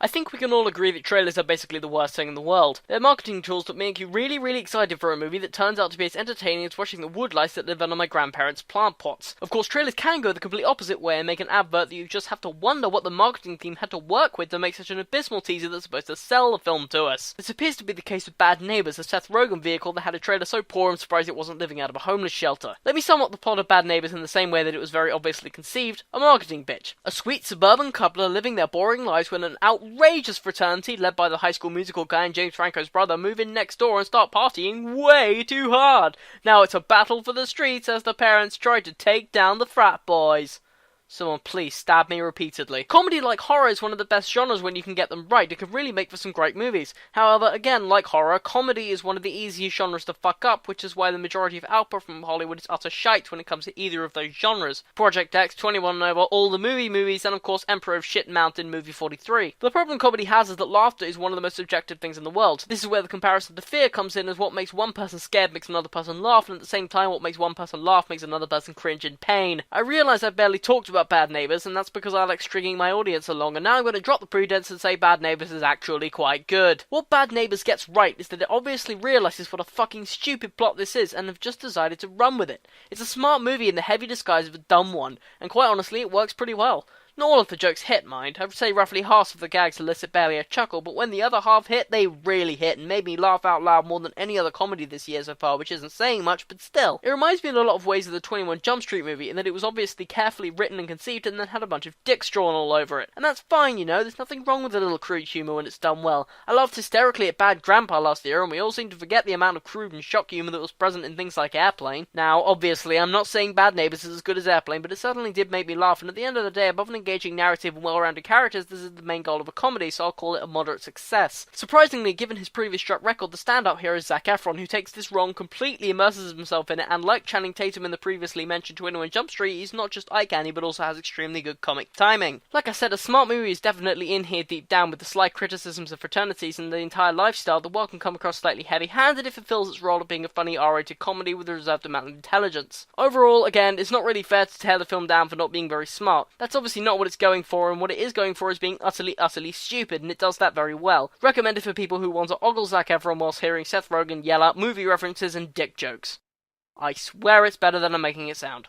I think we can all agree that trailers are basically the worst thing in the world. They're marketing tools that make you really excited for a movie that turns out to be as entertaining as watching the woodlice that live under my grandparents' plant pots. Of course, trailers can go the complete opposite way and make an advert that you just have to wonder what the marketing team had to work with to make such an abysmal teaser that's supposed to sell the film to us. This appears to be the case with Bad Neighbors, a Seth Rogen vehicle that had a trailer so poor I'm surprised it wasn't living out of a homeless shelter. Let me sum up the plot of Bad Neighbors in the same way that it was very obviously conceived: a marketing pitch. A sweet suburban couple are living their boring lives when an outrageous fraternity, led by the High School Musical guy and James Franco's brother, move in next door and start partying way too hard. Now it's a battle for the streets as the parents try to take down the frat boys. Someone please stab me repeatedly. Comedy like horror is one of the best genres when you can get them right. It can really make for some great movies. However, again, like horror, comedy is one of the easiest genres to fuck up, which is why the majority of output from Hollywood is utter shite when it comes to either of those genres. Project X, 21 and Over, all the movies, and of course Emperor of Shit Mountain Movie 43. The problem comedy has is that laughter is one of the most subjective things in the world. This is where the comparison to fear comes in, as what makes one person scared makes another person laugh, and at the same time what makes one person laugh makes another person cringe in pain. I realise I've barely talked about Bad Neighbors, and that's because I like stringing my audience along, and now I'm going to drop the pretense and say Bad Neighbors is actually quite good. What Bad Neighbors gets right is that it obviously realises what a fucking stupid plot this is, and have just decided to run with it. It's a smart movie in the heavy disguise of a dumb one, and quite honestly it works pretty well. Not all of the jokes hit, mind. I would say roughly half of the gags elicit barely a chuckle, but when the other half hit, they really hit and made me laugh out loud more than any other comedy this year so far, which isn't saying much, but still. It reminds me in a lot of ways of the 21 Jump Street movie, in that it was obviously carefully written and conceived and then had a bunch of dicks drawn all over it. And that's fine, you know, there's nothing wrong with a little crude humour when it's done well. I laughed hysterically at Bad Grandpa last year, and we all seem to forget the amount of crude and shock humour that was present in things like Airplane. Now, obviously, I'm not saying Bad Neighbours is as good as Airplane, but it certainly did make me laugh, and at the end of the day, above an engaging narrative and well-rounded characters, this is the main goal of a comedy, so I'll call it a moderate success. Surprisingly, given his previous track record, the standout here is Zac Efron, who takes this role, completely immerses himself in it, and like Channing Tatum in the previously mentioned 21 Jump Street, he's not just eye-candy, but also has extremely good comic timing. Like I said, a smart movie is definitely in here deep down, with the sly criticisms of fraternities and the entire lifestyle that while can come across slightly heavy-handed, it fulfills its role of being a funny R-rated comedy with a reserved amount of intelligence. Overall, again, it's not really fair to tear the film down for not being very smart. That's obviously not what it's going for, and what it is going for is being utterly stupid, and it does that very well. Recommended for people who want to ogle Zac Efron whilst hearing Seth Rogen yell out movie references and dick jokes. I swear it's better than I'm making it sound.